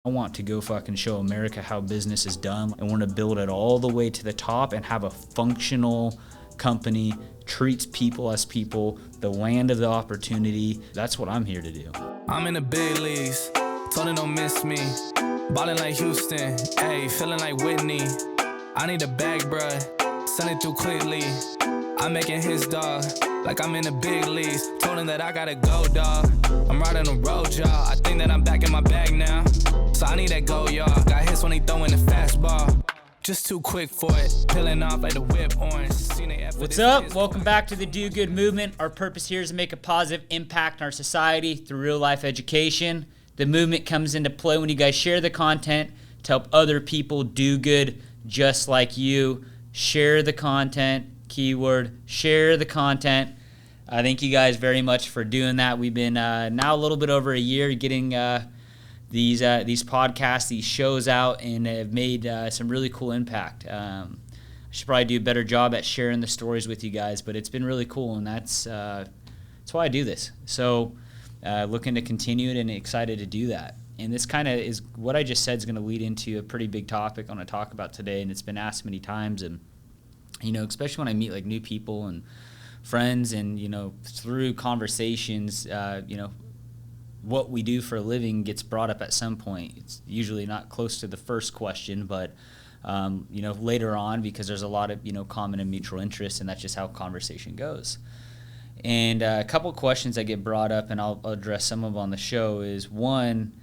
I want to go fucking show America how business is done. I want to build it all the way to the top and have a functional company, treats people as people, the land of the opportunity. That's what I'm here to do. I'm in the big leagues, told them don't miss me. Ballin' like Houston, ayy, feeling like Whitney. I need a bag, bruh, send it through quickly. I'm making his dog, like I'm in the big leagues. Told him that I gotta go, dog. I'm riding the road, y'all. I think that I'm back in my bag now. So I need that go, y'all. Got hits when he throwing the fastball. Just too quick for it, peeling off like the whip orange. What's up? Welcome back to the Do Good Movement. Our purpose here is to make a positive impact on our society through real life education. The movement comes into play when you guys share the content to help other people do good just like you. Share the content, keyword, share the content. Thank you guys very much for doing that. We've been now a little bit over a year getting these podcasts, these shows out, and have made some really cool impact. I should probably do a better job at sharing the stories with you guys, but it's been really cool, and that's why I do this. So looking to continue it and excited to do that. And this kind of is what I just said is going to lead into a pretty big topic I want to talk about today, and it's been asked many times. And especially when I meet like new people and friends, and through conversations, what we do for a living gets brought up at some point. It's usually not close to the first question, but later on, because there's a lot of common and mutual interests, and that's just how conversation goes. And a couple of questions that get brought up, and I'll address some of them on the show, is one,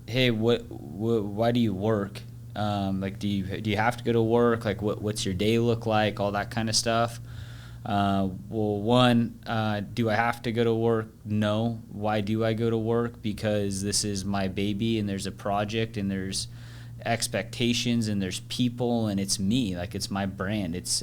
hey, why do you work? Like, do you have to go to work? Like, what's your day look like? All that kind of stuff. Well, one, do I have to go to work? No. Why do I go to work? Because this is my baby, and there's a project, and there's expectations, and there's people, and it's me. Like, it's my brand. It's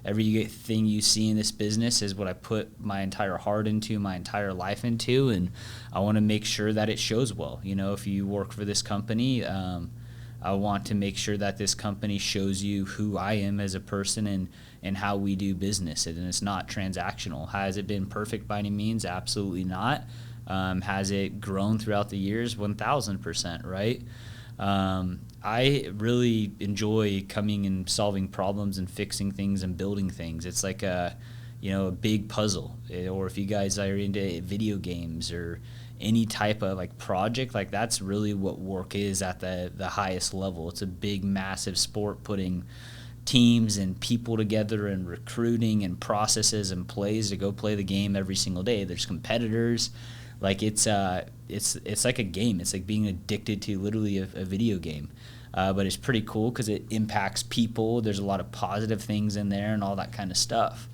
everything you see in this business is what I put my entire heart into, my entire life into, and I want to make sure that it shows well. If you work for this company, I want to make sure that this company shows you who I am as a person and how we do business. And it's not transactional. Has it been perfect by any means? Absolutely not. Has it grown throughout the years? 1,000%, right? I really enjoy coming and solving problems and fixing things and building things. It's like a big puzzle. Or if you guys are into video games or any type of like project, like that's really what work is at the highest level. It's a big, massive sport, putting teams and people together and recruiting and processes and plays to go play the game every single day. There's competitors. Like it's like a game. It's like being addicted to literally a video game. But it's pretty cool because it impacts people. There's a lot of positive things in there and all that kind of stuff.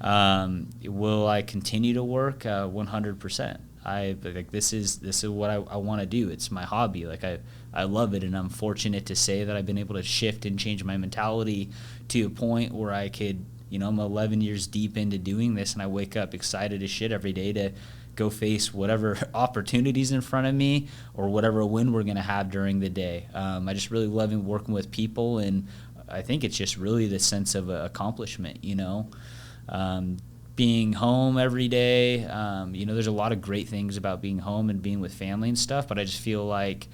Will I continue to work? 100%. This is what I want to do. It's my hobby. Like I love it, and I'm fortunate to say that I've been able to shift and change my mentality to a point where I could, I'm 11 years deep into doing this, and I wake up excited as shit every day to go face whatever opportunities in front of me or whatever win we're going to have during the day. I just really love working with people, and I think it's just really the sense of accomplishment, being home every day. There's a lot of great things about being home and being with family and stuff, but I just feel like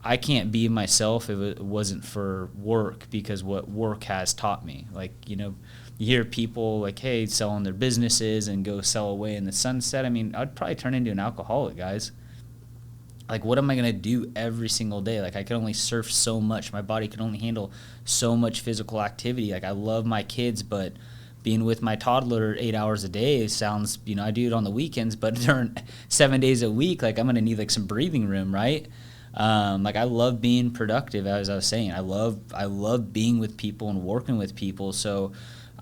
I can't be myself if it wasn't for work, because what work has taught me. Like, you hear people like, hey, selling their businesses and go sell away in the sunset. I mean, I'd probably turn into an alcoholic, guys. Like, what am I going to do every single day? Like, I can only surf so much. My body can only handle so much physical activity. Like, I love my kids, but being with my toddler 8 hours a day sounds, I do it on the weekends, but during 7 days a week, like, I'm going to need like some breathing room, right? Like, I love being productive, as I was saying. I love being with people and working with people. So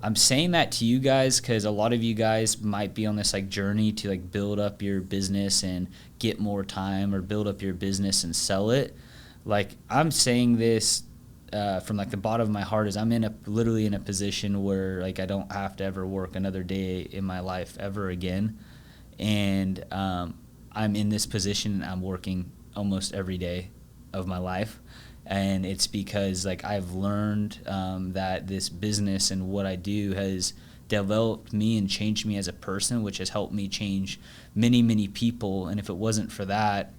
I'm saying that to you guys because a lot of you guys might be on this like journey to like build up your business and get more time, or build up your business and sell it. Like, I'm saying this from like the bottom of my heart, is I'm literally in a position where like I don't have to ever work another day in my life ever again. And I'm in this position, and I'm working almost every day of my life. And it's because like I've learned that this business and what I do has developed me and changed me as a person, which has helped me change many, many people. And if it wasn't for that,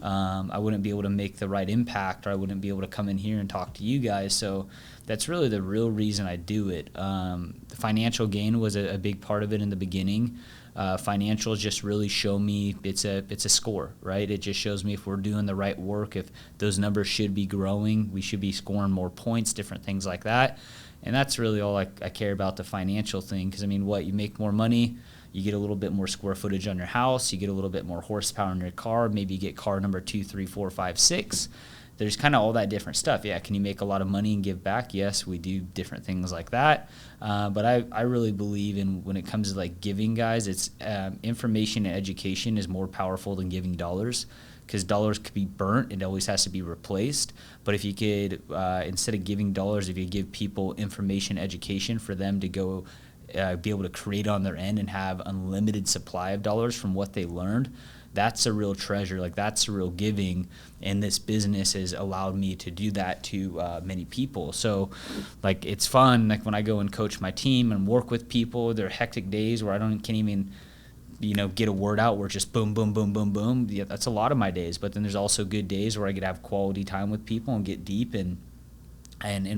I wouldn't be able to make the right impact, or I wouldn't be able to come in here and talk to you guys. So that's really the real reason I do it. The financial gain was a big part of it in the beginning. Financials just really show me it's a score, right? It just shows me if we're doing the right work, if those numbers should be growing, we should be scoring more points, different things like that. And that's really all I care about, the financial thing. Because, I mean, you make more money, you get a little bit more square footage on your house, you get a little bit more horsepower in your car, maybe you get car number 2, 3, 4, 5, 6. There's kind of all that different stuff. Yeah, can you make a lot of money and give back? Yes, we do different things like that. But I really believe in, when it comes to like giving, guys, it's information and education is more powerful than giving dollars, because dollars could be burnt. It always has to be replaced. But if you could, instead of giving dollars, if you give people information, education for them to go be able to create on their end and have unlimited supply of dollars from what they learned, that's a real treasure. Like, that's a real giving, and this business has allowed me to do that to many people. So like, it's fun, like when I go and coach my team and work with people, there are hectic days where can't even get a word out, where it's just boom, boom, boom, boom, boom. Yeah, that's a lot of my days. But then there's also good days where I get to have quality time with people and get deep and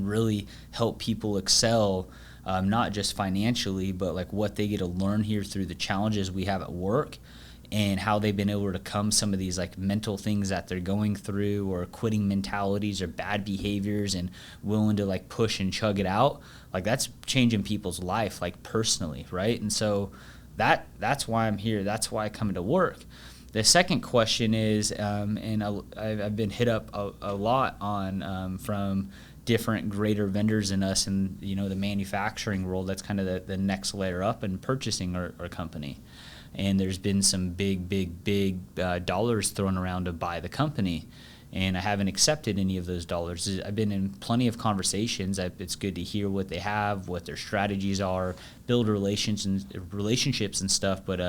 really help people excel, not just financially, but like what they get to learn here through the challenges we have at work, and how they've been able to overcome some of these like mental things that they're going through, or quitting mentalities or bad behaviors, and willing to like push and chug it out. Like, that's changing people's life, like personally, right? And so that's why I'm here. That's why I come into work. The second question is, and I've been hit up a lot on from different greater vendors than us in the manufacturing world. That's kind of the next layer up in purchasing our company. And there's been some big dollars thrown around to buy the company, and I haven't accepted any of those dollars. I've been in plenty of conversations. It's good to hear what they have, what their strategies are, build relationships and stuff, but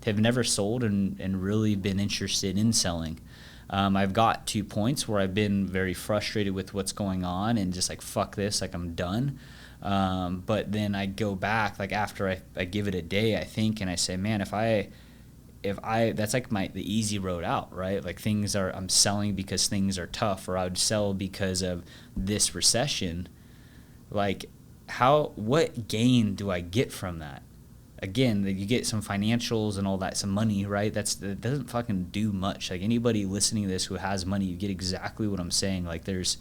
have never sold and really been interested in selling. I've got 2 points where I've been very frustrated with what's going on and just like, fuck this, like, I'm done. But then I go back, like, after I give it a day, I think, and I say, man, if I that's like the easy road out, right? Like, I'm selling because things are tough, or I would sell because of this recession. Like, what gain do I get from that? Again, you get some financials and all that, some money, right? That doesn't fucking do much. Like, anybody listening to this who has money, you get exactly what I'm saying. Like, there's,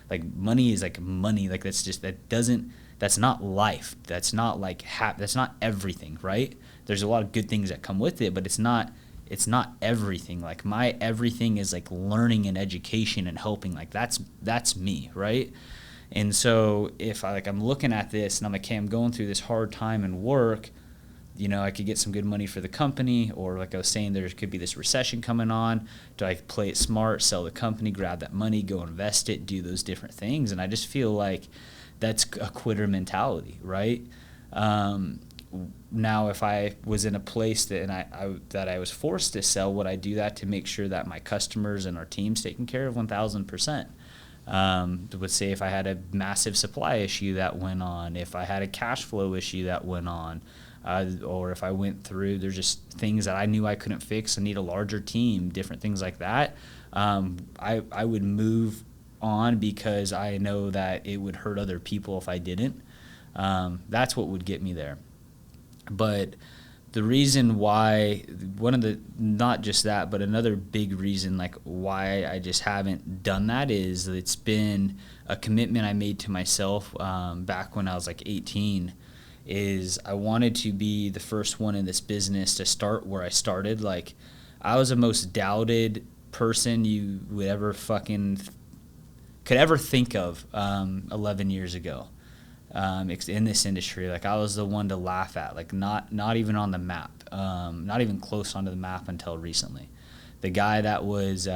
like, money is like money. Like, that's not life. That's not like that's not everything, right? There's a lot of good things that come with it, but it's not everything. Like, my everything is like learning and education and helping. Like, that's me, right? And so if I'm looking at this and I'm like, okay, I'm going through this hard time in work, I could get some good money for the company, or like I was saying, there could be this recession coming on. Do I play it smart, sell the company, grab that money, go invest it, do those different things? And I just feel like that's a quitter mentality, right? Now, if I was in a place that I was forced to sell, would I do that to make sure that my customers and our team's taken care of? 1,000%. Would say if I had a massive supply issue that went on, if I had a cash flow issue that went on, or if I went through, there's just things that I knew I couldn't fix, I need a larger team, different things like that, I would move on, because I know that it would hurt other people if I didn't. That's what would get me there. But the reason why, not just that, but another big reason, like, why I just haven't done that is it's been a commitment I made to myself back when I was like 18, is I wanted to be the first one in this business to start where I started. Like, I was the most doubted person you would ever could ever think of 11 years ago in this industry. Like, I was the one to laugh at, like, not even on the map, not even close onto the map until recently. The guy that was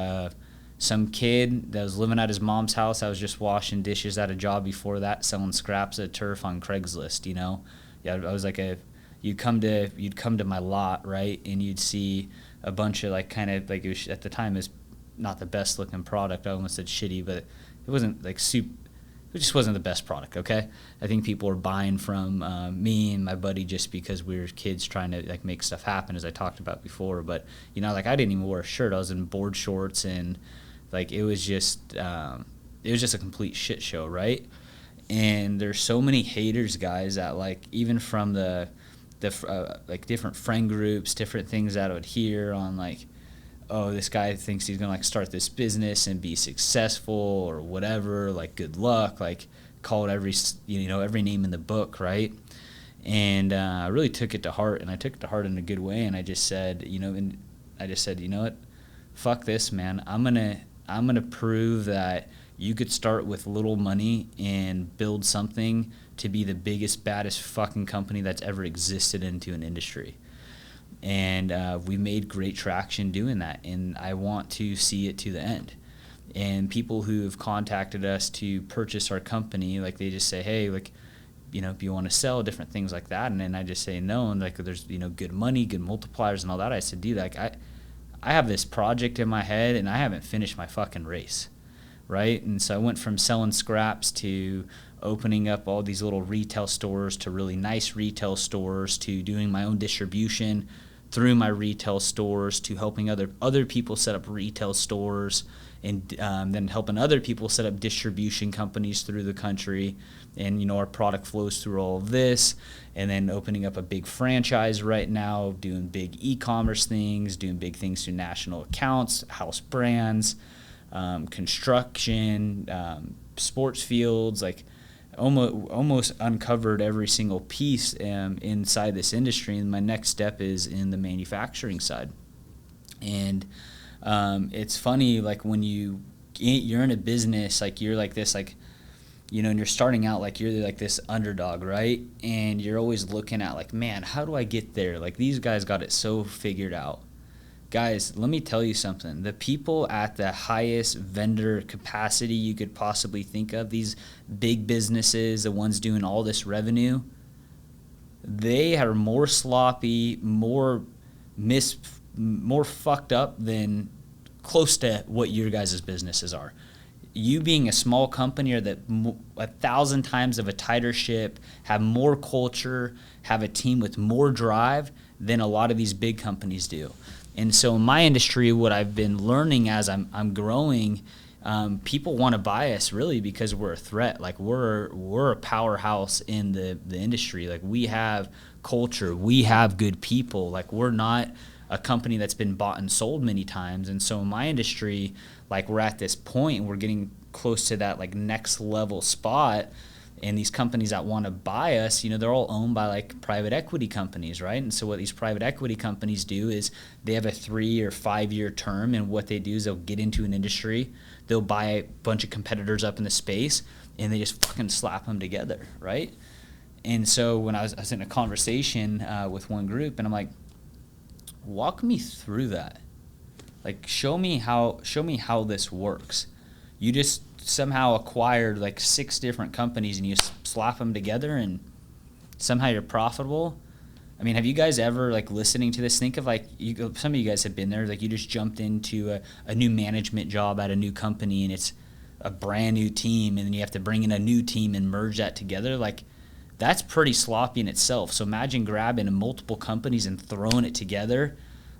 some kid that was living at his mom's house, I was just washing dishes at a job before that, selling scraps of turf on Craigslist, Yeah, I was like you'd come to my lot, right, and you'd see a bunch of, like, kind of, like, it was, at the time, it was not the best looking product. I almost said shitty, but it wasn't like it it just wasn't the best product. Okay, I think people were buying from me and my buddy just because we were kids trying to like make stuff happen, as I talked about before. But you know, like I didn't even wear a shirt. I was in board shorts, and like it was just a complete shit show, right? And there's so many haters, guys, that like even from the like different friend groups, different things that I would hear on like, oh, this guy thinks he's gonna like start this business and be successful or whatever, like good luck, like call it every name in the book, right? And I really took it to heart, and I took it to heart in a good way, and I just said, you know what, fuck this, man. I'm gonna prove that you could start with little money and build something to be the biggest, baddest fucking company that's ever existed into an industry. And we made great traction doing that, and I want to see it to the end. And people who have contacted us to purchase our company, like they just say, hey, like, you know, if you want to sell, different things like that. And then I just say no, and like there's, you know, good money, good multipliers and all that. I said, dude, like I have this project in my head and I haven't finished my fucking race, right? And so I went from selling scraps to opening up all these little retail stores to really nice retail stores to doing my own distribution through my retail stores to helping other people set up retail stores, and then helping other people set up distribution companies through the country. And, you know, our product flows through all of this, and then opening up a big franchise right now, doing big e-commerce things, doing big things through national accounts, house brands, construction, sports fields, like almost uncovered every single piece inside this industry. And my next step is in the manufacturing side. And it's funny, like when you're in a business, like you're like this, like, you know, and you're starting out, like you're like this underdog, right? And you're always looking at like, man, how do I get there? Like these guys got it so figured out. Guys, let me tell you something. The people at the highest vendor capacity you could possibly think of, these big businesses, the ones doing all this revenue, they are more sloppy, more fucked up than close to what your guys' businesses are. You being a small company are 1,000 times of a tighter ship, have more culture, have a team with more drive than a lot of these big companies do. And so in my industry, what I've been learning as I'm growing, people want to buy us really because we're a threat. Like we're a powerhouse in the industry. Like we have culture, we have good people. Like we're not a company that's been bought and sold many times. And so in my industry, like we're at this point, we're getting close to that like next level spot. And these companies that want to buy us, you know, they're all owned by like private equity companies, right? And so what these private equity companies do is they have a 3 or 5 year term, and what they do is they'll get into an industry, they'll buy a bunch of competitors up in the space, and they just fucking slap them together, right? And so when I was in a conversation with one group, and I'm like, walk me through that. Like, show me how this works. You just somehow acquired like 6 different companies and you slap them together and somehow you're profitable. I mean, have you guys ever, like, listening to this, think of like, some of you guys have been there, like you just jumped into a new management job at a new company and it's a brand new team, and then you have to bring in a new team and merge that together. Like, that's pretty sloppy in itself. So imagine grabbing multiple companies and throwing it together.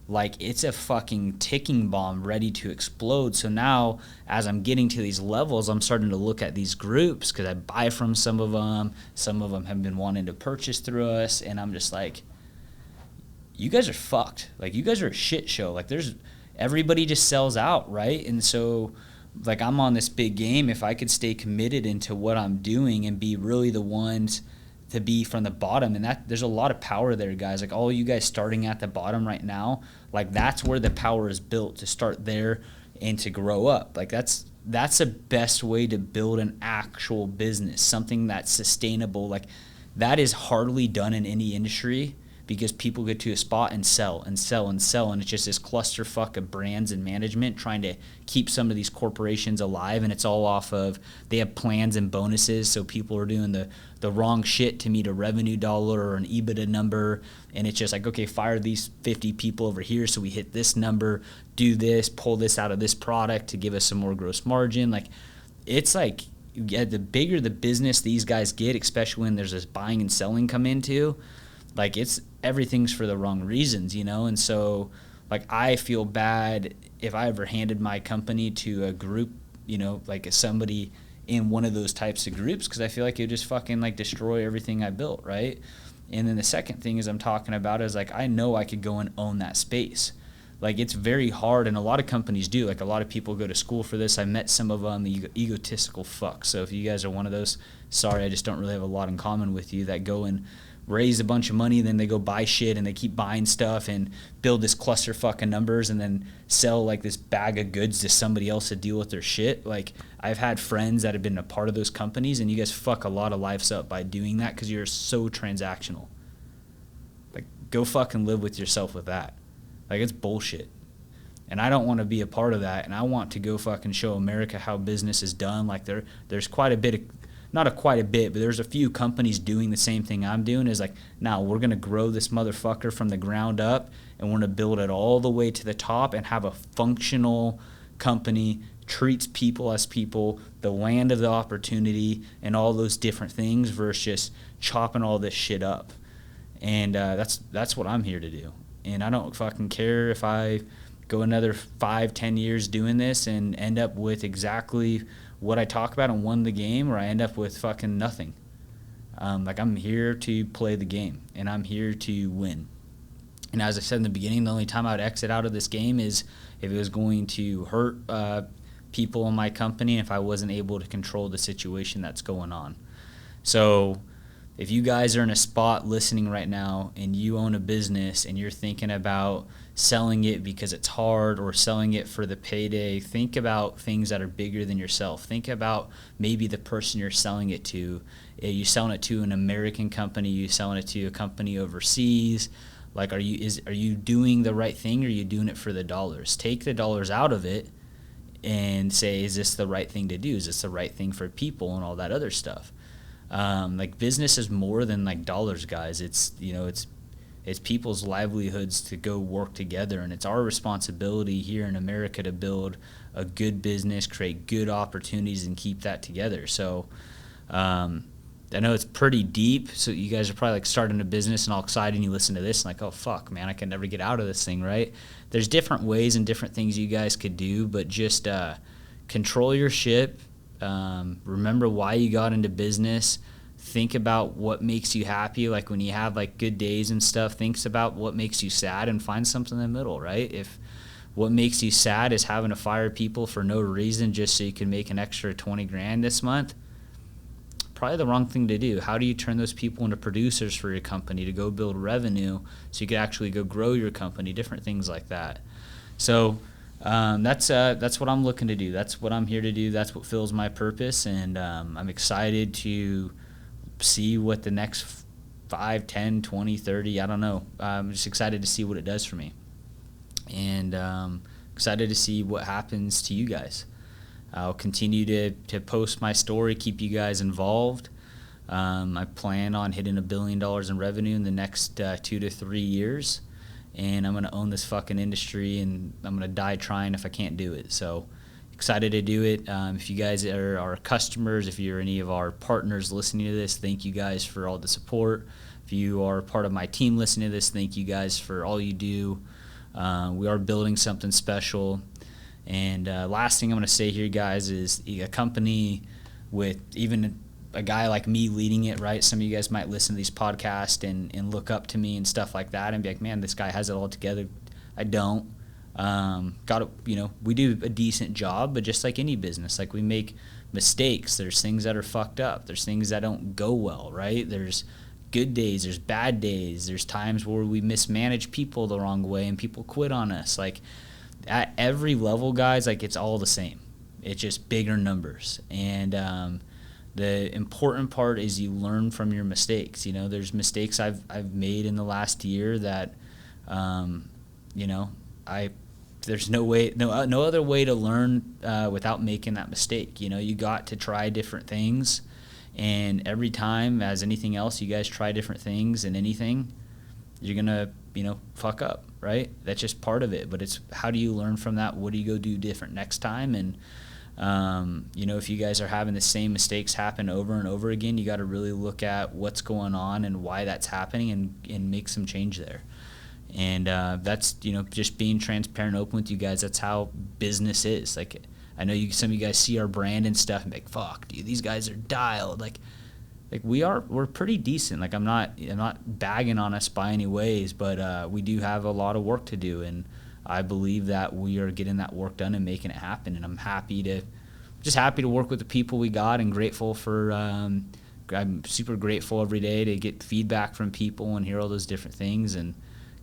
Like, it's a fucking ticking bomb ready to explode. So now, as I'm getting to these levels, I'm starting to look at these groups because I buy from some of them. Some of them have been wanting to purchase through us, and I'm just like, you guys are fucked. Like, you guys are a shit show. Like, everybody just sells out, right? And so, like, I'm on this big game. If I could stay committed into what I'm doing and be really the ones to be from the bottom, and that there's a lot of power there, guys. Like, all you guys starting at the bottom right now, like, that's where the power is built, to start there and to grow up. Like, that's the best way to build an actual business, something that's sustainable. Like, that is hardly done in any industry, because people get to a spot and sell and sell and sell, and it's just this clusterfuck of brands and management trying to keep some of these corporations alive, and it's all off of, they have plans and bonuses, so people are doing the wrong shit to meet a revenue dollar or an EBITDA number, and it's just like, okay, fire these 50 people over here so we hit this number, do this, pull this out of this product to give us some more gross margin. Like, it's the bigger the business these guys get, especially when there's this buying and selling come into, like everything's for the wrong reasons, you know? And so like I feel bad if I ever handed my company to a group, you know, like somebody in one of those types of groups, because I feel like it would just fucking like destroy everything I built, right? And then the second thing is I'm talking about is like I know I could go and own that space. Like it's very hard, and a lot of companies do. Like a lot of people go to school for this. I met some of them, egotistical fucks. So if you guys are one of those, sorry, I just don't really have a lot in common with you, that go and raise a bunch of money, then they go buy shit and they keep buying stuff and build this cluster fucking numbers and then sell like this bag of goods to somebody else to deal with their shit. Like I've had friends that have been a part of those companies, and you guys fuck a lot of lives up by doing that because you're so transactional. Like go fucking live with yourself with that. Like it's bullshit. And I don't want to be a part of that, and I want to go fucking show America how business is done. Like there's quite a bit of, quite a bit, but there's a few companies doing the same thing I'm doing. Is like, now we're going to grow this motherfucker from the ground up, and we're going to build it all the way to the top and have a functional company, treats people as people, the land of the opportunity, and all those different things versus just chopping all this shit up. And that's what I'm here to do. And I don't fucking care if I go another 5-10 years doing this and end up with exactly what I talk about and won the game, or I end up with fucking nothing. Like I'm here to play the game, and I'm here to win. And as I said in the beginning, the only time I would exit out of this game is if it was going to hurt people in my company, if I wasn't able to control the situation that's going on. So if you guys are in a spot listening right now and you own a business and you're thinking about selling it because it's hard or selling it for the payday, think about things that are bigger than yourself. Think about maybe the person you're selling it to. Are you selling it to an American company? Are you selling it to a company overseas? Like, are you doing the right thing, or are you doing it for the dollars? Take the dollars out of it and say, is this the right thing to do? Is this the right thing for people and all that other stuff? Like business is more than like dollars, guys. It's, you know, it's people's livelihoods to go work together, and it's our responsibility here in America to build a good business, create good opportunities, and keep that together. So I know it's pretty deep, so you guys are probably like starting a business and all excited, and you listen to this and like, oh fuck, man, I can never get out of this thing, right? There's different ways and different things you guys could do, but just control your ship. Remember why you got into business. Think about what makes you happy. Like when you have like good days and stuff, think about what makes you sad and find something in the middle, right? If what makes you sad is having to fire people for no reason just so you can make an extra 20 grand this month, probably the wrong thing to do. How do you turn those people into producers for your company to go build revenue so you could actually go grow your company, different things like that. So that's what I'm looking to do. That's what I'm here to do. That's what fills my purpose, and I'm excited to see what the next 5, 10, 20, 30, I don't know. I'm just excited to see what it does for me, and excited to see what happens to you guys. I'll continue to post my story, keep you guys involved. I plan on hitting $1 billion in revenue in the next 2 to 3 years. And I'm going to own this fucking industry, and I'm going to die trying if I can't do it. So excited to do it. If you guys are our customers, if you're any of our partners listening to this, thank you guys for all the support. If you are part of my team listening to this, thank you guys for all you do. We are building something special. And last thing I'm going to say here, guys, is a company with even a guy like me leading it, right? Some of you guys might listen to these podcasts and look up to me and stuff like that and be like, man, this guy has it all together. I don't. We do a decent job, but just like any business, like we make mistakes. There's things that are fucked up. There's things that don't go well, right? There's good days. There's bad days. There's times where we mismanage people the wrong way and people quit on us. Like at every level, guys, like it's all the same. It's just bigger numbers. And, the important part is you learn from your mistakes. You know, there's mistakes I've made in the last year that, there's no other way to learn without making that mistake. You know, you got to try different things, and every time, as anything else, you guys try different things and anything, you're gonna, fuck up, right? That's just part of it. But it's how do you learn from that? What do you go do different next time? And If you guys are having the same mistakes happen over and over again, you got to really look at what's going on and why that's happening and make some change there. And that's, just being transparent and open with you guys. That's how business is. Like, I know some of you guys see our brand and stuff and be like, fuck, dude, these guys are dialed. Like we're pretty decent. Like, I'm not bagging on us by any ways, but we do have a lot of work to do, and I believe that we are getting that work done and making it happen. And I'm happy to work with the people we got, and grateful for. I'm super grateful every day to get feedback from people and hear all those different things and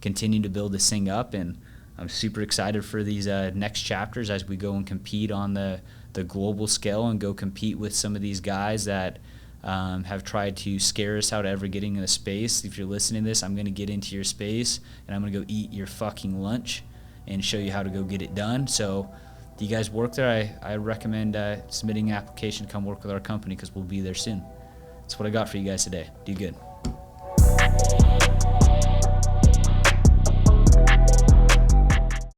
continue to build this thing up. And I'm super excited for these next chapters as we go and compete on the global scale and go compete with some of these guys that have tried to scare us out of ever getting in the space. If you're listening to this, I'm going to get into your space and I'm going to go eat your fucking lunch and show you how to go get it done. So if you guys work there, I recommend submitting an application to come work with our company, because we'll be there soon. That's what I got for you guys today. Do good.